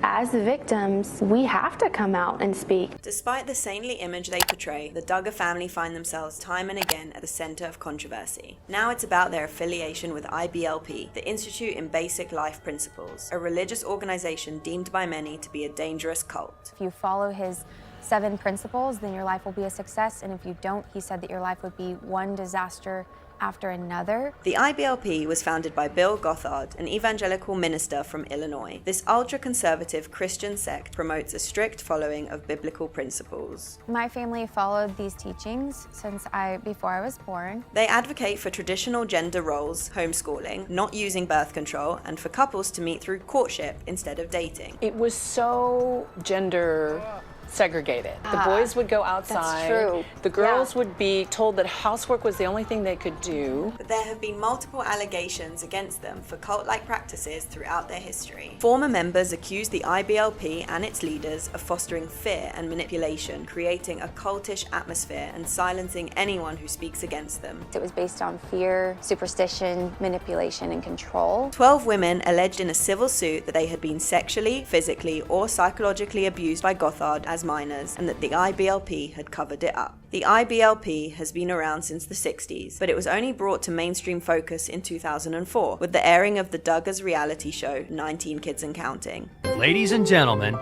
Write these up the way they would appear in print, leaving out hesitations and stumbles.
as the victims, we have to come out and speak. Despite the saintly image they portray, the Duggar family find themselves time and again at the center of controversy. Now it's about their affiliation with IBLP, the Institute in Basic Life Principles, a religious organization deemed by many to be a dangerous cult. If you follow his 7 principles, then your life will be a success, and if you don't, he said that your life would be one disaster after another. The IBLP was founded by Bill Gothard, an evangelical minister from Illinois. This ultra-conservative Christian sect promotes a strict following of biblical principles. My family followed these teachings before I was born. They advocate for traditional gender roles, homeschooling, not using birth control, and for couples to meet through courtship instead of dating. It was so gender segregated. The boys would go outside. That's true. The girls would be told that housework was the only thing they could do. But there have been multiple allegations against them for cult-like practices throughout their history. Former members accused the IBLP and its leaders of fostering fear and manipulation, creating a cultish atmosphere and silencing anyone who speaks against them. It was based on fear, superstition, manipulation, and control. 12 women alleged in a civil suit that they had been sexually, physically, or psychologically abused by Gothard as minors, and that the IBLP had covered it up. The IBLP has been around since the 60s, but it was only brought to mainstream focus in 2004 with the airing of the Duggars reality show 19 Kids and Counting. Ladies and gentlemen,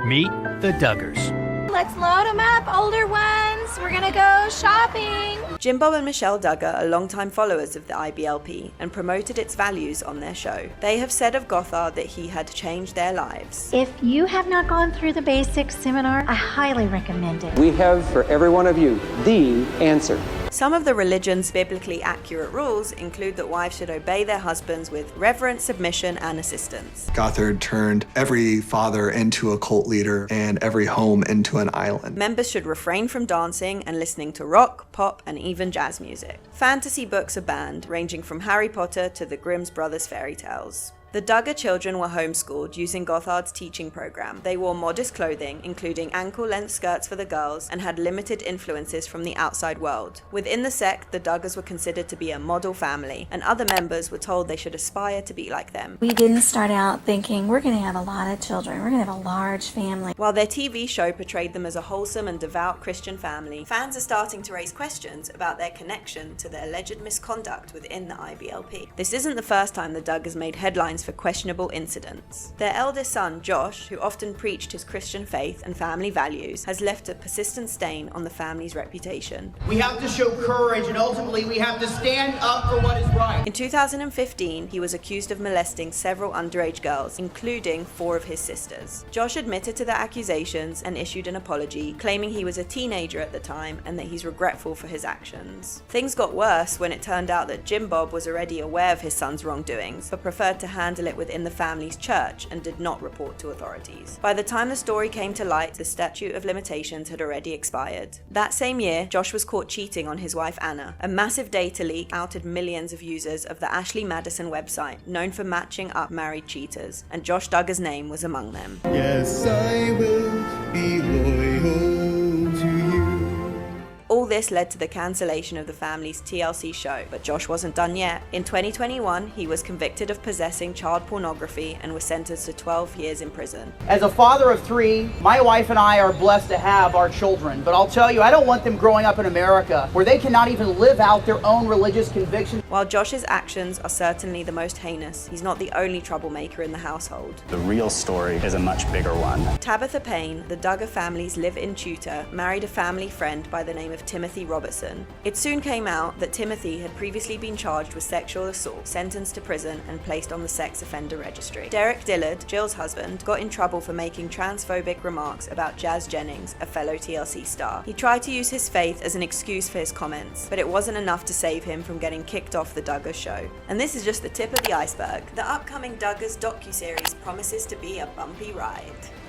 meet the Duggars. Let's load them up, older ones. We're gonna go shopping. Jimbo and Michelle Duggar are longtime followers of the IBLP and promoted its values on their show. They have said of Gothard that he had changed their lives. If you have not gone through the basics seminar, I highly recommend it. We have for every one of you the answer. Some of the religion's biblically accurate rules include that wives should obey their husbands with reverent submission and assistance. Gothard turned every father into a cult leader and every home into an island. Members should refrain from dancing and listening to rock, pop, and even jazz music. Fantasy books are banned, ranging from Harry Potter to the Grimm's Brothers fairy tales. The Duggar children were homeschooled using Gothard's teaching program. They wore modest clothing, including ankle-length skirts for the girls, and had limited influences from the outside world. Within the sect, the Duggars were considered to be a model family, and other members were told they should aspire to be like them. We didn't start out thinking we're going to have a lot of children. We're going to have a large family. While their TV show portrayed them as a wholesome and devout Christian family, fans are starting to raise questions about their connection to the alleged misconduct within the IBLP. This isn't the first time the Duggars made headlines for questionable incidents. Their eldest son, Josh, who often preached his Christian faith and family values, has left a persistent stain on the family's reputation. We have to show courage, and ultimately we have to stand up for what is right. In 2015, he was accused of molesting several underage girls, including 4 of his sisters. Josh admitted to the accusations and issued an apology, claiming he was a teenager at the time and that he's regretful for his actions. Things got worse when it turned out that Jim Bob was already aware of his son's wrongdoings, but preferred to handle it within the family's church and did not report to authorities. By the time the story came to light, the statute of limitations had already expired. That same year, Josh was caught cheating on his wife Anna. A massive data leak outed millions of users of the Ashley Madison website, known for matching up married cheaters, and Josh Duggar's name was among them. Yes, I will be loyal to you. All this led to the cancellation of the family's TLC show, but Josh wasn't done yet. In 2021, he was convicted of possessing child pornography and was sentenced to 12 years in prison. As a father of 3, my wife and I are blessed to have our children, but I'll tell you, I don't want them growing up in America where they cannot even live out their own religious convictions. While Josh's actions are certainly the most heinous, he's not the only troublemaker in the household. The real story is a much bigger one. Tabitha Payne, the Duggar family's live-in tutor, married a family friend by the name of Timothy Robertson. It soon came out that Timothy had previously been charged with sexual assault, sentenced to prison, and placed on the sex offender registry. Derek Dillard, Jill's husband, got in trouble for making transphobic remarks about Jazz Jennings, a fellow TLC star. He tried to use his faith as an excuse for his comments, but it wasn't enough to save him from getting kicked off the Duggars show. And this is just the tip of the iceberg. The upcoming Duggars docuseries promises to be a bumpy ride.